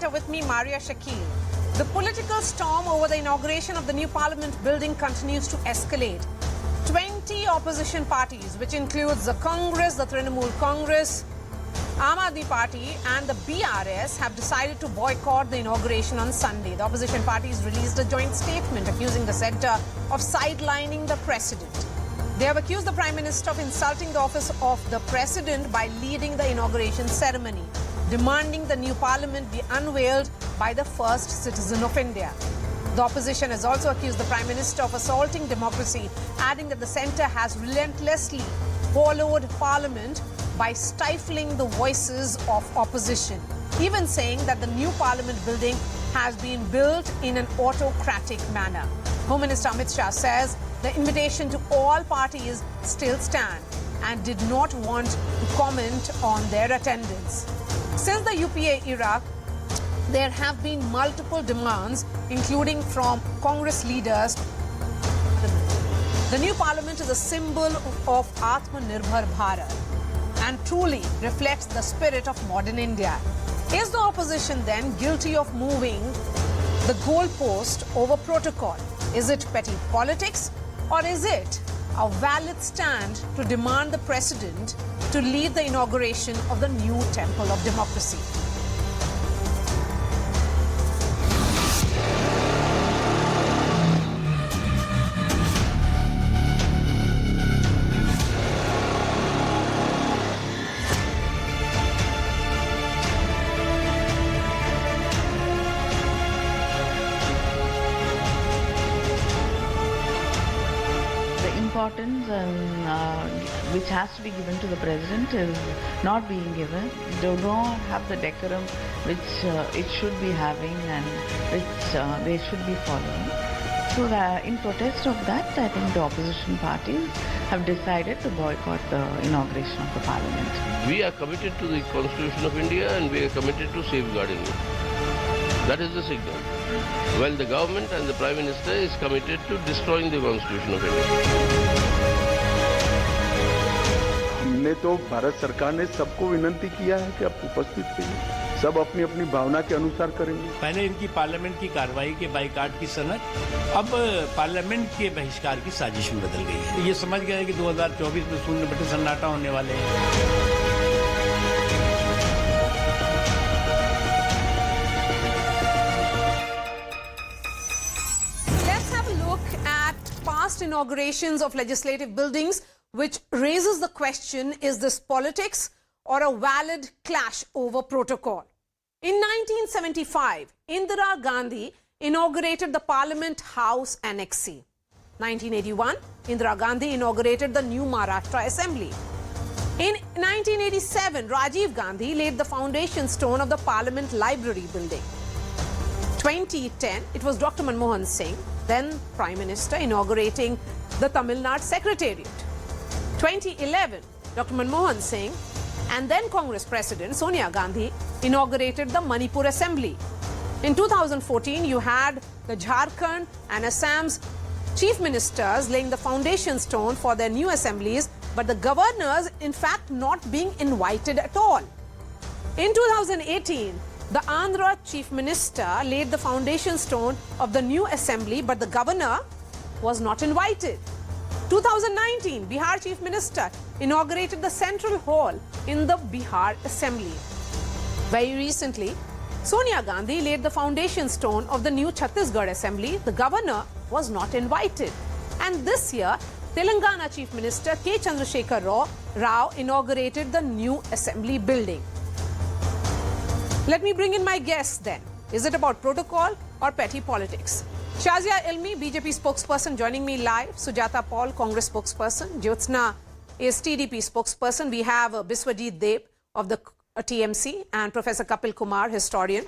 Epicentre with me, Maria Shakil. The political storm over the inauguration of the new parliament building continues to escalate. 20 opposition parties, which includes the Congress, the Trinamool Congress, Aam Aadmi Party and the BRS, have decided to boycott the inauguration on Sunday. The opposition parties released a joint statement accusing the centre of sidelining the president. They have accused the Prime Minister of insulting the office of the President by leading the inauguration ceremony, demanding the new parliament be unveiled by the first citizen of India. The opposition has also accused the Prime Minister of assaulting democracy, adding that the centre has relentlessly followed Parliament by stifling the voices of opposition, even saying that the new Parliament building has been built in an autocratic manner. Home Minister Amit Shah says the invitation to all parties still stand and did not want to comment on their attendance. Since the UPA era, there have been multiple demands, including from Congress leaders. The new parliament is a symbol of Atmanirbhar Bharat and truly reflects the spirit of modern India. Is the opposition then guilty of moving the goalpost over protocol? Is it petty politics, or is it a valid stand to demand the president to lead the inauguration of the new temple of democracy? Importance which has to be given to the president is not being given. They don't have the decorum which it should be having and which they should be following. So in protest of that, I think the opposition parties have decided to boycott the inauguration of the parliament. We are committed to the Constitution of India and we are committed to safeguarding it. That is the signal. Well, the government and the Prime Minister is committed to destroying the Constitution of India. हमने तो भारत सरकार ने सबको विनंती किया है कि आप उपस्थित रहिए, सब अपनी अपनी भावना के अनुसार करेंगे। पहले इनकी पार्लियामेंट की कार्रवाई के बाइकाट की सनद अब पार्लियामेंट के बहिष्कार की साजिश में बदल गई है। ये समझ गए कि 2024 में शून्य बटे सन्नाटा होने वाले हैं। Past inaugurations of legislative buildings, which raises the question, is this politics or a valid clash over protocol? In 1975, Indira Gandhi inaugurated the Parliament House Annex C. 1981, Indira Gandhi inaugurated the new Maharashtra Assembly. In 1987, Rajiv Gandhi laid the foundation stone of the Parliament Library building. 2010, it was Dr. Manmohan Singh, then Prime Minister, inaugurating the Tamil Nadu Secretariat. 2011, Dr. Manmohan Singh and then Congress President Sonia Gandhi inaugurated the Manipur Assembly. In 2014, you had the Jharkhand and Assam's chief ministers laying the foundation stone for their new assemblies, but the governors in fact not being invited at all. In 2018, the Andhra Chief Minister laid the foundation stone of the new assembly, but the governor was not invited. 2019, Bihar Chief Minister inaugurated the Central Hall in the Bihar Assembly. Very recently, Sonia Gandhi laid the foundation stone of the new Chhattisgarh Assembly. The governor was not invited. And this year, Telangana Chief Minister K. Chandrasekhar Rao inaugurated the new assembly building. Let me bring in my guests then. Is it about protocol or petty politics? Shazia Ilmi, BJP spokesperson, joining me live. Sujata Paul, Congress spokesperson. Jyothsna is TDP spokesperson. We have Biswajit Deb of the TMC and Professor Kapil Kumar, historian.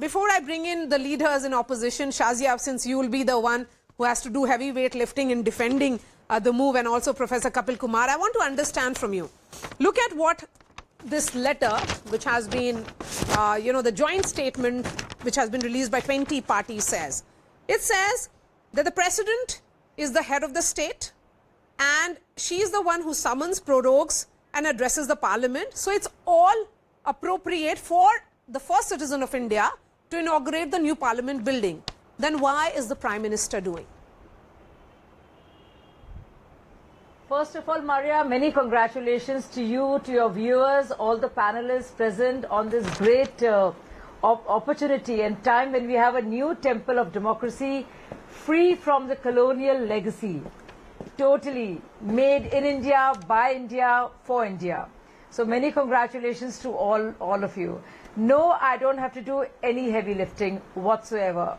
Before I bring in the leaders in opposition, Shazia, since you will be the one who has to do heavyweight lifting in defending the move, and also Professor Kapil Kumar, I want to understand from you. Look at what this letter, which has been, the joint statement which has been released by 20 parties says. It says that the president is the head of the state and she is the one who summons, prorogues and addresses the parliament. So it's all appropriate for the first citizen of India to inaugurate the new parliament building, then why is the Prime Minister doing? First of all, Maria, many congratulations to you, to your viewers, all the panelists present on this great opportunity and time when we have a new temple of democracy free from the colonial legacy. Totally made in India, by India, for India. So many congratulations to all of you. No, I don't have to do any heavy lifting whatsoever.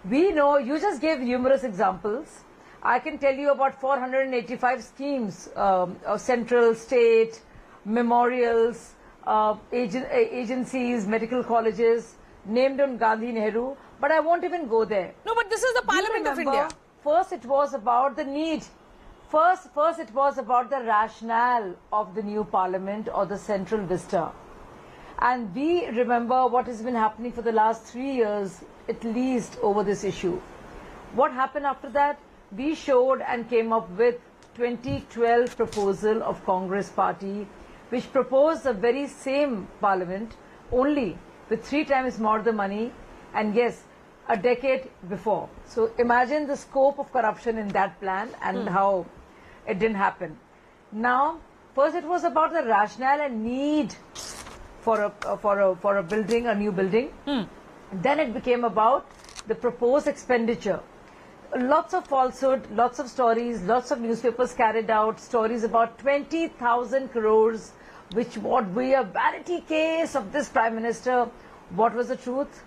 We know, you just gave numerous examples. I can tell you about 485 schemes of central, state, memorials, agencies, medical colleges, named on Gandhi, Nehru, but I won't even go there. No, but this is the Parliament of India. First it was about the need. First it was about the rationale of the new Parliament or the central Vista. And we remember what has been happening for the last 3 years, at least, over this issue. What happened after that? We showed and came up with 2012 proposal of Congress party, which proposed the very same parliament, only with 3 times more the money, and yes, a decade before. So imagine the scope of corruption in that plan and how it didn't happen. Now, first it was about the rationale and need for a building, a new building. Then it became about the proposed expenditure. Lots of falsehood, lots of stories, lots of newspapers carried out stories about 20,000 crores, which would be a vanity case of this Prime Minister. What was the truth?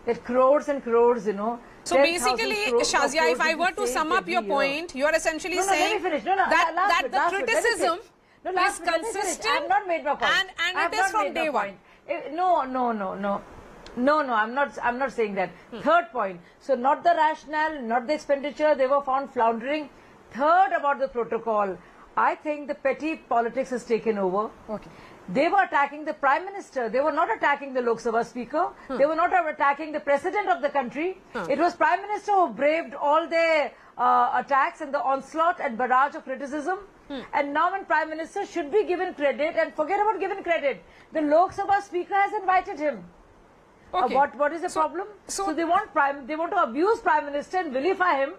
That crores and crores, you know. So basically, Shazia, if I were to sum up your point, you are essentially saying that the criticism is consistent. I have not made my point. And it is from day one. No, I'm not saying that. Third point. So not the rationale, not the expenditure, they were found floundering. Third, about the protocol. I think the petty politics has taken over. Okay. They were attacking the Prime Minister. They were not attacking the Lok Sabha Speaker. They were not attacking the President of the country. It was Prime Minister who braved all their attacks and the onslaught and barrage of criticism. And now when Prime Minister should be given credit, and forget about given credit, the Lok Sabha Speaker has invited him. Okay. What is the problem? So they want to abuse Prime Minister and vilify him,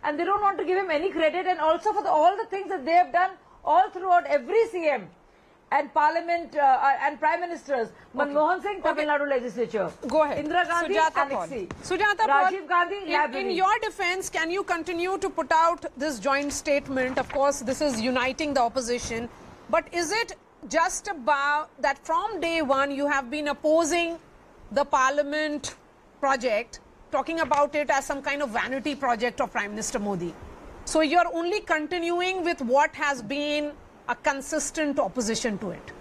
and they don't want to give him any credit, and also for all the things that they have done all throughout every CM and Parliament and Prime Ministers. Manmohan Singh, Tamil Nadu Legislature. Go ahead. Indira Gandhi, Annex C. Sujata Paul, Rajiv Gandhi, library. in your defense, can you continue to put out this joint statement? Of course, this is uniting the opposition. But is it just about that from day one you have been opposing the Parliament project, talking about it as some kind of vanity project of Prime Minister Modi? So you are only continuing with what has been a consistent opposition to it.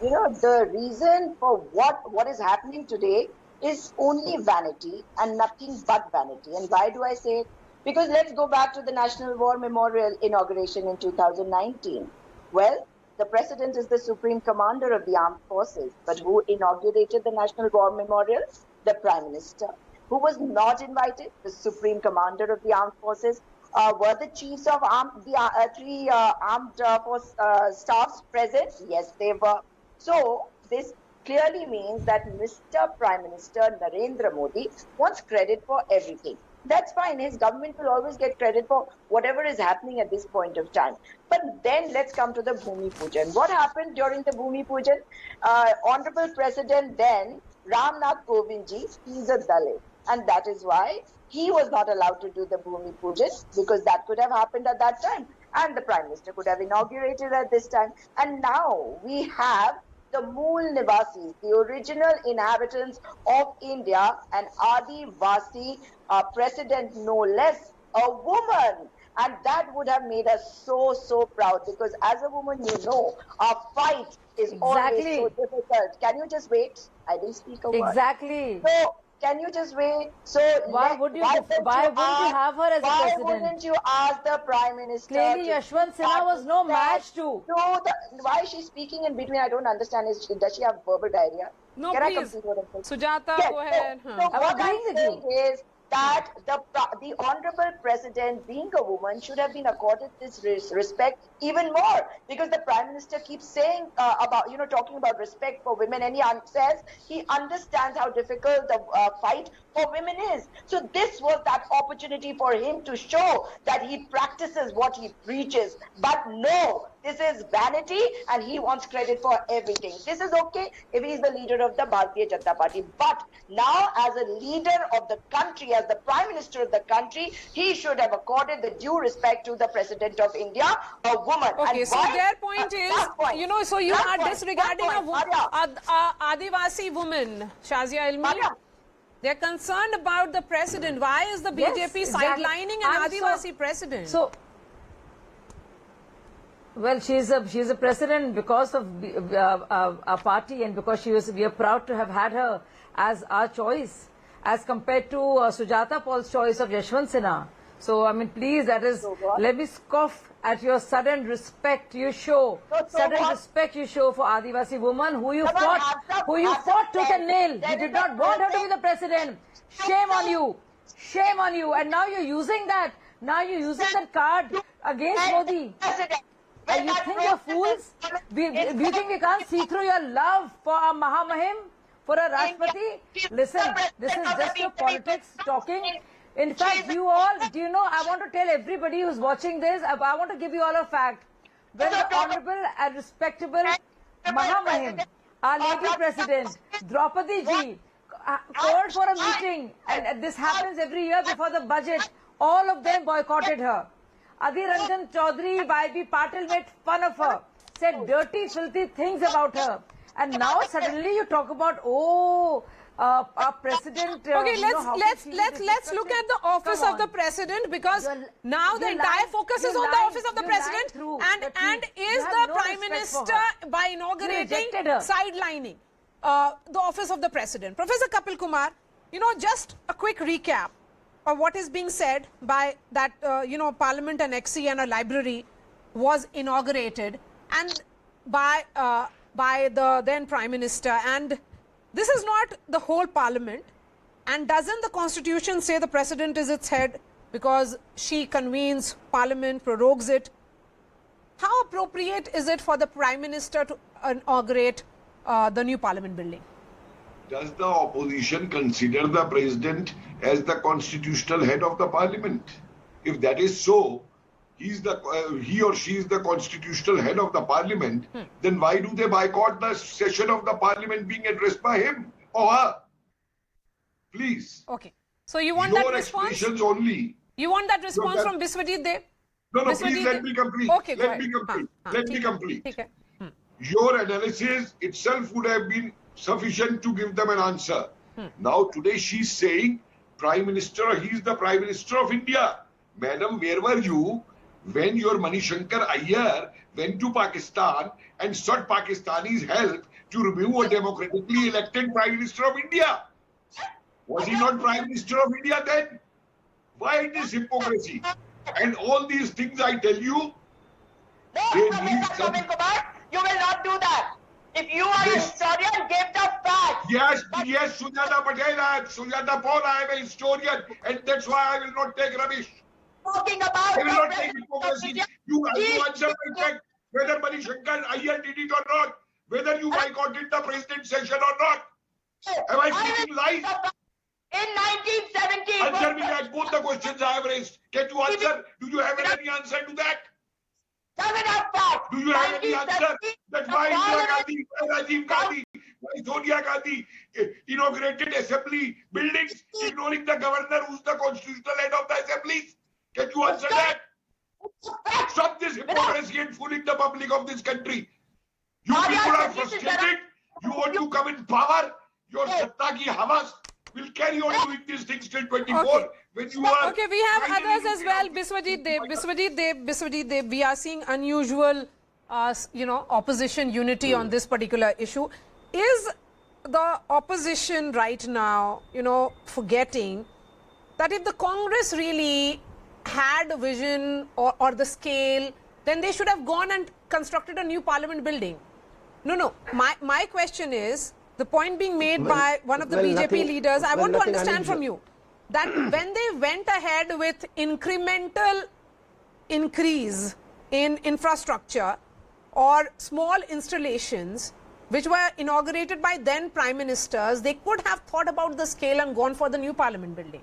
You know, the reason for what is happening today is only vanity and nothing but vanity. And why do I say it? Because let's go back to the National War Memorial inauguration in 2019. Well, the President is the Supreme Commander of the Armed Forces, but who inaugurated the National War Memorial? The Prime Minister. Who was not invited? The Supreme Commander of the Armed Forces. Were the chiefs of three armed force staffs present? Yes, they were. So this clearly means that Mr. Prime Minister Narendra Modi wants credit for everything. That's fine. His government will always get credit for whatever is happening at this point of time. But then let's come to the Bhumi Pujan. What happened during the Bhumi Pujan? Honorable President then, Ram Nath Kovindji, he's a Dalit. And that is why he was not allowed to do the Bhumi Pujan, because that could have happened at that time. And the Prime Minister could have inaugurated at this time. And now we have the Mool Nivasis, the original inhabitants of India, and Adivasi president, no less, a woman. And that would have made us so proud, because as a woman, you know, our fight is always so difficult. Can you just wait? I didn't speak a word. Exactly. So, can you just wait? So why wouldn't you have her as a president? Why wouldn't you ask the Prime Minister? Clearly, Yashwant Sinha was no match to. No, why is she speaking in between? I don't understand. Does she have verbal diarrhea? No, Can please. I complete what I'm saying? Sujata, yes, go ahead. So what I'm saying is, that the Honorable President, being a woman, should have been accorded this respect even more, because the Prime Minister keeps saying talking about respect for women, and he says he understands how difficult the fight for women is. So this was that opportunity for him to show that he practices what he preaches. But no, this is vanity, and he wants credit for everything. This is okay if he is the leader of the Bharatiya Janata Party. But now, as a leader of the country, as the Prime Minister of the country, he should have accorded the due respect to the President of India, a woman. Okay, and so why? their point is, so you are disregarding a Adivasi woman, Shazia Ilmi. They're concerned about the president. Why is the BJP sidelining an Adivasi president? So, well, she's a president because of our party, and because we are proud to have had her as our choice, as compared to Sujata Paul's choice of Yashwant Sinha. So, I mean, please, let me scoff at your sudden respect you show, respect you show for Adivasi woman who you fought tooth and nail. You did not want her to be the president. Shame on you. Shame on you. And now you're using that. Now you're using that card against Modi. And you think we're fools? Do you think we can't see through your love for a Mahamahim, for a Rashtrapati? Listen, this is just your politics talking. In fact, do you know, I want to tell everybody who's watching this, I want to give you all a fact. When the Honorable and Respectable Mahamahim, our Lady President, Draupadi Ji, called for a meeting, and this happens every year before the budget, all of them boycotted her. Adhir Ranjan Chaudhary, YB Patil made fun of her, said dirty, filthy things about her. And now suddenly you talk about, our president. Okay, let's look at the office of the president, because now the entire focus is on the office of the president, and is the Prime Minister, by inaugurating, sidelining the office of the president. Professor Kapil Kumar, just a quick recap of what is being said by that, Parliament and XC and a library was inaugurated, and by the then Prime Minister, and this is not the whole Parliament. And doesn't the Constitution say the President is its head because she convenes Parliament, prorogues it? How appropriate is it for the Prime Minister to inaugurate the new Parliament building? Does the opposition consider the President as the constitutional head of the Parliament? If that is so, he or she is the constitutional head of the Parliament, then why do they boycott the session of the Parliament being addressed by him or her? Please. Okay. So you want your that response? expressions only. You want that response from Biswajit Dev? No, please let me complete. Okay, let me complete. Let me complete. Okay. Your analysis itself would have been sufficient to give them an answer. Now today she's saying Prime Minister, he is the Prime Minister of India. Madam, where were you when your Manishankar Iyer went to Pakistan and sought Pakistani's help to remove a democratically elected Prime Minister of India? Was he not Prime Minister of India then? Why this hypocrisy? And all these things I tell you, they need some... You will not do that. If you are a historian, give the facts. Yes, Sujata Paul, I am a historian, and that's why I will not take rubbish. Talking about I will not take hypocrisy. You answer my fact, whether Manishankar Iyer did it or not, whether you boycotted the president session or not. Am I speaking lies? In 1970... Answer me back both the questions I have raised. Can you answer? Do you have any answer to that? Do you have any answer? That why Indira Gandhi, Rajiv Gandhi, why Sonia Gandhi inaugurated assembly buildings, ignoring the governor who's the constitutional head of the assemblies? Can you answer that? Stop this hypocrisy and fooling the public of this country. You people are frustrated. You want to come in power. Your satta ki havas will carry on doing these things till 24. Okay. When you are we have others as well. Biswajit Dev, we are seeing unusual, opposition unity on this particular issue. Is the opposition right now, forgetting that if the Congress really had a vision or the scale, then they should have gone and constructed a new Parliament building? No. My question is, the point being made by one of the BJP leaders, I want to understand from you. that when they went ahead with incremental increase in infrastructure or small installations which were inaugurated by then prime ministers, they could have thought about the scale and gone for the new parliament building.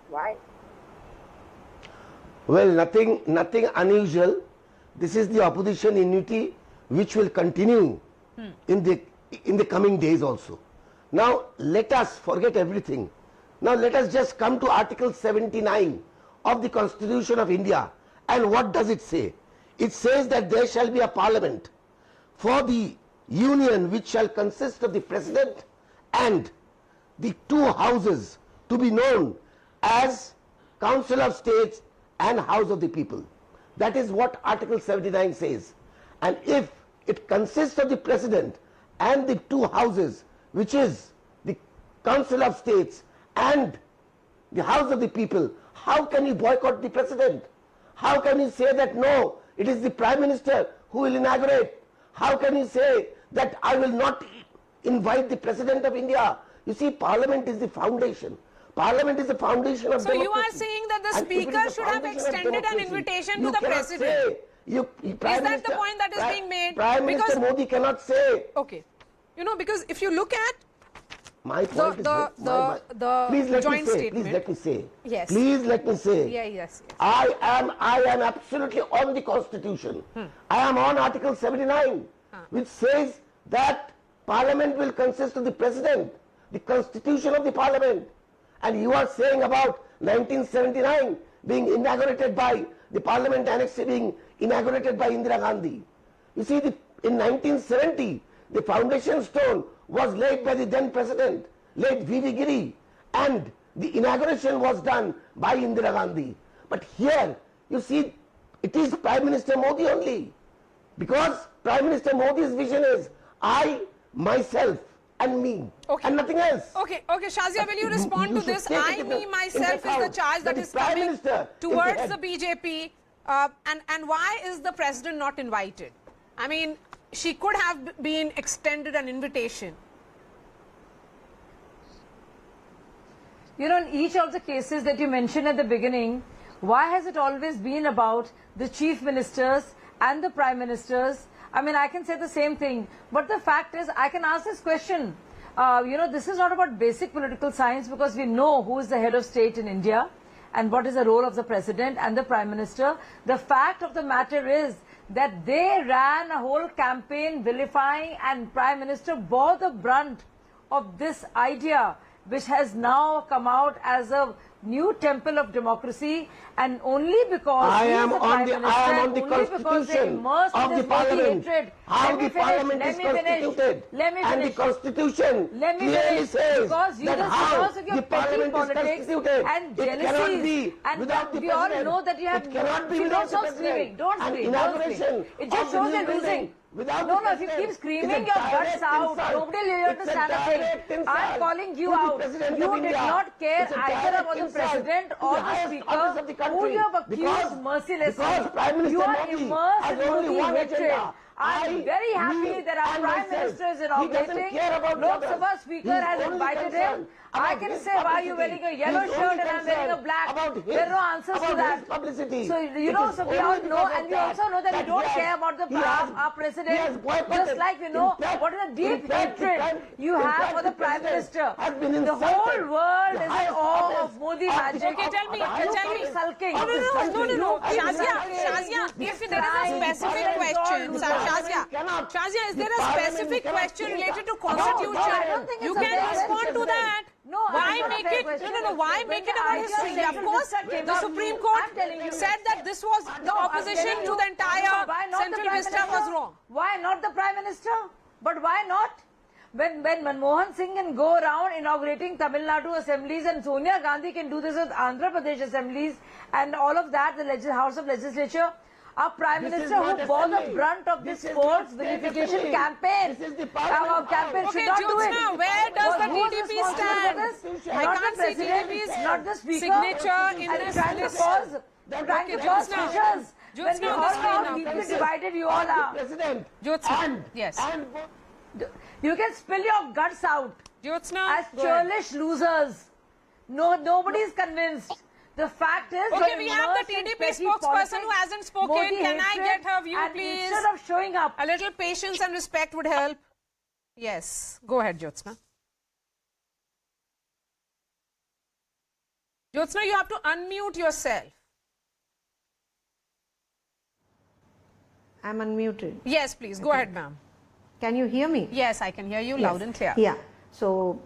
Why? Well, nothing unusual. This is the opposition unity which will continue in the coming days also. Now let us forget everything. Now let us just come to Article 79 of the Constitution of India. And what does it say? It says that there shall be a parliament for the union which shall consist of the president and the two houses to be known as Council of States and House of the People. That is what Article 79 says. And if it consists of the president and the two houses, which is the Council of States and the House of the People, how can you boycott the president? How can you say that no, it is the Prime Minister who will inaugurate? How can you say that I will not invite the President of India? You see, Parliament is the foundation. Parliament is the foundation of democracy. So you are saying that the Speaker should have extended an invitation to the President? Is that the point that is being made? Prime Minister Modi cannot say. Okay. You know, because if you look at my point the joint statement. Please let me say. Yes. Please let me say. Yeah, yes. I am absolutely on the Constitution. I am on Article 79, which says that Parliament will consist of the President, the Constitution of the Parliament. And you are saying about 1979 being inaugurated by the Parliament Annex being inaugurated by Indira Gandhi. You see, in 1970, the foundation stone was laid by the then President, late V.V. Giri, and the inauguration was done by Indira Gandhi. But here, you see, it is Prime Minister Modi only. Because Prime Minister Modi's vision is I, myself, and me, and nothing else. Okay, Shazia, will you respond to this? I, me, myself is the charge that is coming towards the BJP. And why is the President not invited? I mean, she could have been extended an invitation. You know, in each of the cases that you mentioned at the beginning, why has it always been about the chief ministers and the prime ministers? I mean, I can say the same thing, but the fact is, I can ask this question. You know, this is not about basic political science, because we know who is the head of state in India and what is the role of the president and the prime minister. The fact of the matter is that they ran a whole campaign vilifying, and prime minister bore the brunt of this idea, which has now come out as a new temple of democracy, and only because I am on the Constitution of the Parliament. How the Parliament is constituted, and the Constitution clearly says that how the Parliament is constituted. And it cannot be without the we all President. know that you have. It cannot be without the President. Don't scream. It just shows you're losing. No, if you keep screaming your guts out, nobody will understand a thing. I'm calling you out. You did not care either about the President or the Speaker, who you have accused mercilessly. You are immersed in Modi hatred. I'm very happy that our Prime Minister is inaugurating. Lok Sabha Speaker has invited him. I can say, why are you wearing a yellow shirt and I'm wearing a black? There are no answers to that. So, you know, so we all know, and we also know that we don't care about our President, just like we know what is the deep hatred you have for the Prime Minister. The whole world is in awe of Modi magic. Okay, tell me. Sulking. No. Shazia, if there is a specific question, Shazia, is there a specific question related to Constitution? You can respond to that. No, why make it? Why make it about history? Of course, the Supreme Court said that this was the opposition to the entire Central Vista was wrong. Why not the Prime Minister? But why not? When Manmohan Singh can go around inaugurating Tamil Nadu assemblies, and Sonia Gandhi can do this with Andhra Pradesh assemblies and all of that, the House of Legislature. Our Prime Minister, who bore the brunt of this forced vilification campaign, should not do it. Where does the TDP stand? I can't see TDP's signature in this list. Trying to cause fissures. When we all are deeply divided, you all are. Jyothsna, yes. You can spill your guts out Jyothsna, as churlish losers. No, nobody is convinced. The fact is, Okay, you're we have the immersed in TDP petty spokesperson politics, who hasn't spoken. Modi Can I hatred, get her view, and please? Instead of showing up, A little patience and respect would help. Yes. Go ahead, Jyothsna. Jyothsna, you have to unmute yourself. I'm unmuted. Yes, please. Go ahead, ma'am. Can you hear me? Yes, I can hear you loud and clear. Yeah. So,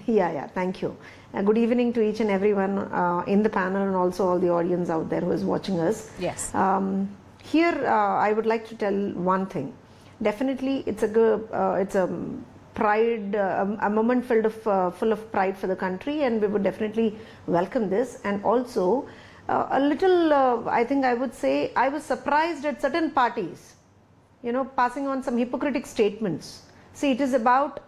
yeah, thank you. Good evening to each and everyone in the panel and also all the audience out there who is watching us. Yes. Here, I would like to tell one thing. Definitely, it's a pride, a moment full of pride for the country, and we would definitely welcome this. And also, a little, I think I would say, I was surprised at certain parties, passing on some hypocritic statements. See, it is about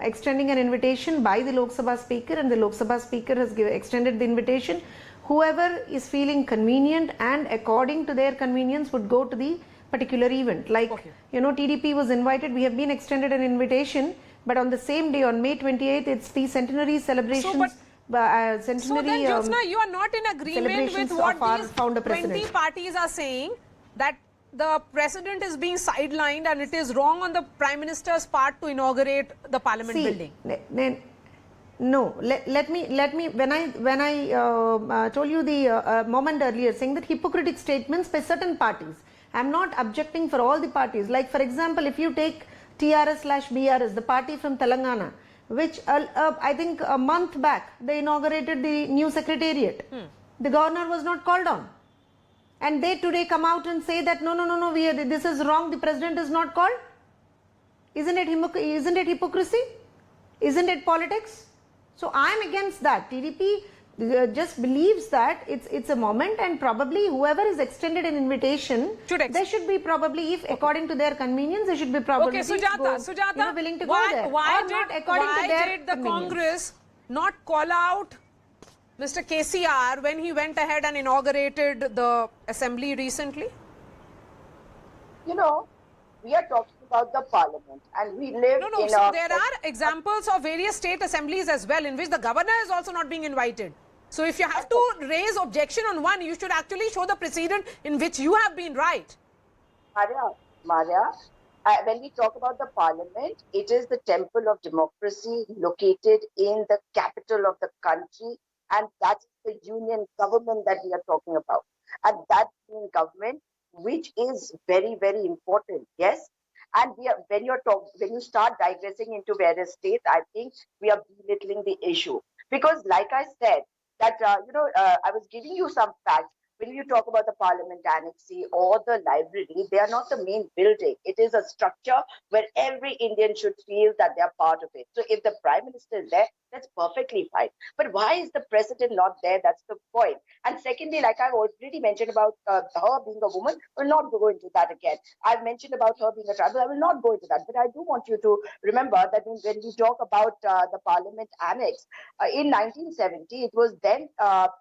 extending an invitation by the Lok Sabha Speaker, and the Lok Sabha Speaker has extended the invitation. Whoever is feeling convenient and according to their convenience would go to the particular event. Like, TDP was invited, we have been extended an invitation, but on the same day, on May 28th, it's the centenary celebrations. So then, Jyothsna, you are not in agreement with what these 20 parties are saying, that the president is being sidelined and it is wrong on the Prime Minister's part to inaugurate the Parliament building. No, let me. When I told you the moment earlier, saying that hypocritic statements by certain parties, I'm not objecting for all the parties. Like, for example, if you take TRS/BRS, the party from Telangana, which I think a month back they inaugurated the new secretariat. The governor was not called on, and they today come out and say that no, this is wrong. The president is not called. Isn't it hypocrisy? Isn't it politics? So I am against that. TDP just believes that it's a moment, and probably whoever is extended an invitation, they should be probably, if according to their convenience, they should be probably Sujata, willing to go there. Why did the Congress not call out Mr. KCR when he went ahead and inaugurated the assembly recently? We are talking about the parliament, and we live in so there are examples of various state assemblies as well in which the governor is also not being invited. So if you have to raise objection on one, you should actually show the precedent in which you have been right. Maria, when we talk about the parliament, it is the temple of democracy located in the capital of the country, and that's the union government that we are talking about. And that union government, which is very, very important, yes. And when you start digressing into various states, I think we are belittling the issue. Because like I said, that, I was giving you some facts. When you talk about the Parliament Annexee or the library, they are not the main building. It is a structure where every Indian should feel that they are part of it. So if the Prime Minister is there, that's perfectly fine. But why is the President not there? That's the point. And secondly, like I've already mentioned about her being a woman, we'll not go into that again. I've mentioned about her being a tribal, I will not go into that. But I do want you to remember that when we talk about the Parliament Annex, in 1970, it was then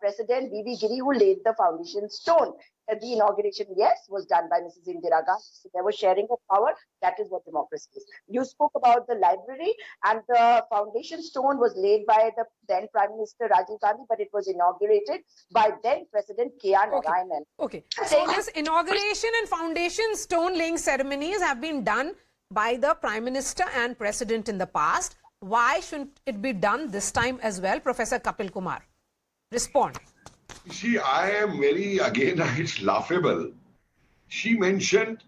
President B.V. Giri who laid the foundation stone. The inauguration, yes, was done by Mrs. Indira Gandhi. So there was sharing of power. That is what democracy is. You spoke about the library, and the foundation stone was laid by the then Prime Minister Rajiv Gandhi, but it was inaugurated by then President K.R. Narayanan. Okay. So this inauguration and foundation stone laying ceremonies have been done by the Prime Minister and President in the past. Why shouldn't it be done this time as well? Professor Kapil Kumar, respond. See, I am it's laughable. She mentioned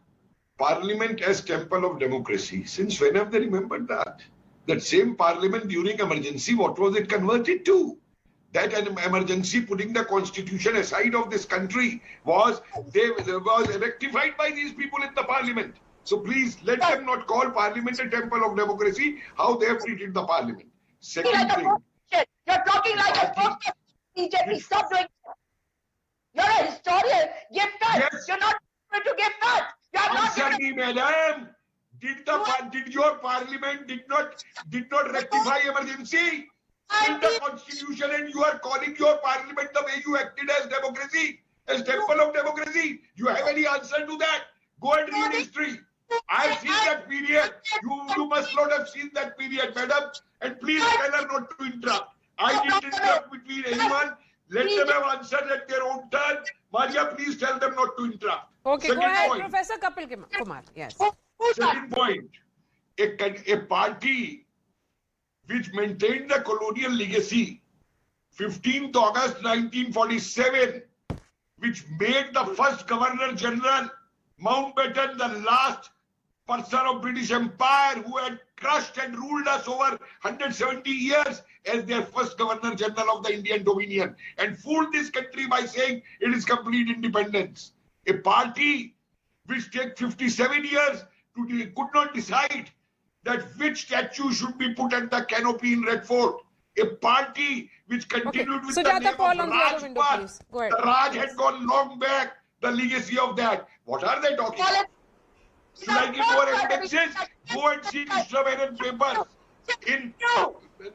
Parliament as temple of democracy. Since when have they remembered that? That same Parliament during emergency, what was it converted to? That an emergency putting the constitution aside of this country was rectified by these people in the Parliament. So please let them not call Parliament a temple of democracy, how they have treated the Parliament. Second thing. You're talking like a spokesperson. BJP, stop doing that. You're a historian. Give facts. Yes. You're not going to give facts. Answer me, madam. Did your parliament did not rectify emergency? In the constitution, and you are calling your parliament the way you acted as democracy, as temple of democracy. You have any answer to that? Go and read history. I have seen that period. You must not have seen that period, madam. And please tell her not to interrupt. I didn't interrupt between anyone. Let them have answered at their own turn. Maria, please tell them not to interrupt. Okay, Second go ahead, point. Professor Kapil Kumar. Yes. Second point. A party which maintained the colonial legacy, 15th August 1947, which made the first Governor General, Mountbatten, the last person of British Empire who had crushed and ruled us over 170 years as their first Governor General of the Indian Dominion, and fooled this country by saying it is complete independence. A party which took 57 years could not decide that which statue should be put at the canopy in Red Fort. A party which continued with Sujata the name Paul of on the other window, Rajpath. please. Go ahead. The Raj had gone long back, the legacy of that. What are they talking about? Should I give more evidences? Go and see Mr. Menon papers in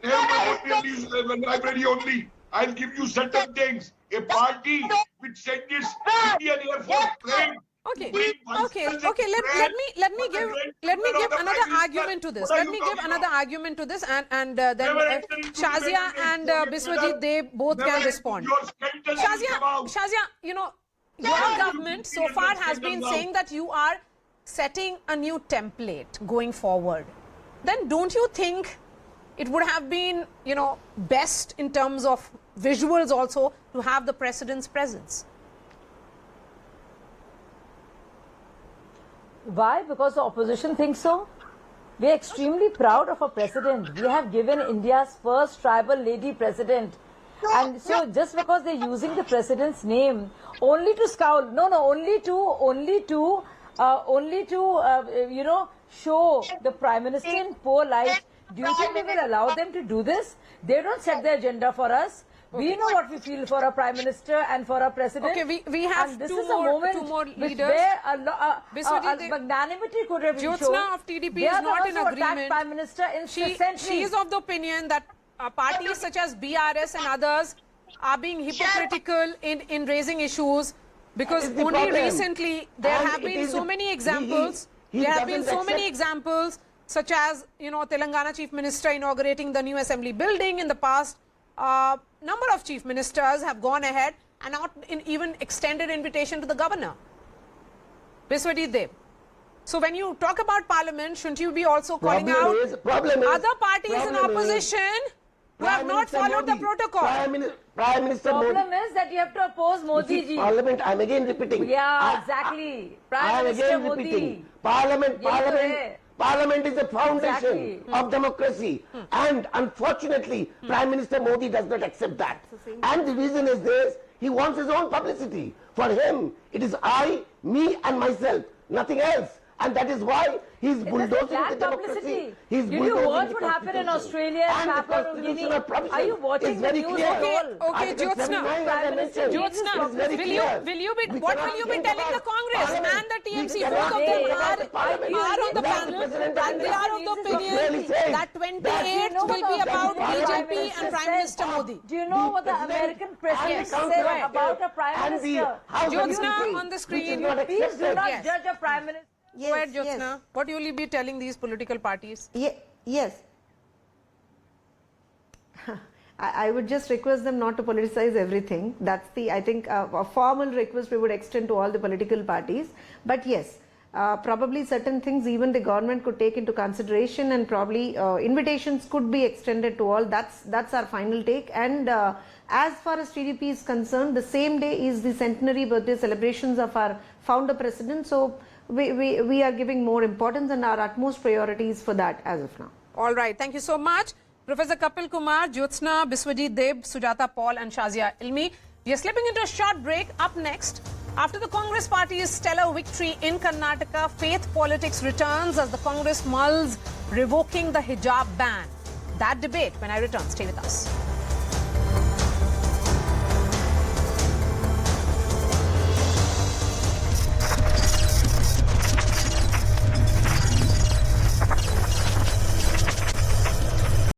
Nehru Memorial Library only. I'll give you certain things. A party which sent its Indian Air Force plane. Okay. Let me give another argument to this. Let me give another argument to this, and then Shazia and Biswajit, they both can respond. Shazia, you know, your government so far has been saying that you are setting a new template going forward. Then don't you think it would have been, you know, best in terms of visuals also to have the president's presence? Why? Because the opposition thinks so. We are extremely proud of our president. We have given India's first tribal lady president. And so just because they're using the president's name only to scowl, only to you know, show the prime minister in poor light. Do you think we will allow them to do this? They don't set the agenda for us. We know what we feel for our prime minister and for our president. Okay, we have and this two is a moment more leaders. Where a magnanimity could have been shown. Jyothsna of TDP is not in agreement. Prime minister she is of the opinion that parties such as BRS and others are being hypocritical in raising issues, because only recently there have been so many examples. There have been so many examples, such as, you know, Telangana Chief Minister inaugurating the new assembly building in the past. Number of chief ministers have gone ahead and not even extended invitation to the governor. Biswajit Dev. So when you talk about parliament, shouldn't you be also calling out other parties in opposition who have not followed the protocol? Prime Minister Modi. Problem is that you have to oppose Modi ji. Parliament, I'm again repeating. Yeah, exactly. Prime Minister Modi. Parliament is the foundation of democracy, and unfortunately Prime Minister Modi does not accept that. And the reason is this: he wants his own publicity. For him, it is I, me and myself, nothing else. And that is why he's bulldozing the democracy. Did you watch what happened in Australia and Papua New Guinea? Are you watching the news at all? Okay, Jyothsna, what will you be telling the Congress and the TMC? Both of them are on the panel, and they are of the opinion that 28th will be about BJP and Prime Minister Modi. Do you know what the American president said about a Prime Minister? Jyothsna on the screen. Please do not judge a Prime Minister. Go ahead, Jyothsna. What will you be telling these political parties? Yes. I would just request them not to politicize everything. That's the, I think, a formal request we would extend to all the political parties. But yes, probably certain things even the government could take into consideration, and probably invitations could be extended to all. That's our final take. And as far as TDP is concerned, the same day is the centenary birthday celebrations of our founder president. So we are giving more importance, and our utmost priorities for that as of now. All right. Thank you so much. Professor Kapil Kumar, Jyothsna, Biswajit Dev, Sujata Paul and Shazia Ilmi. We are slipping into a short break. Up next, after the Congress party's stellar victory in Karnataka, faith politics returns as the Congress mulls revoking the hijab ban. That debate when I return. Stay with us.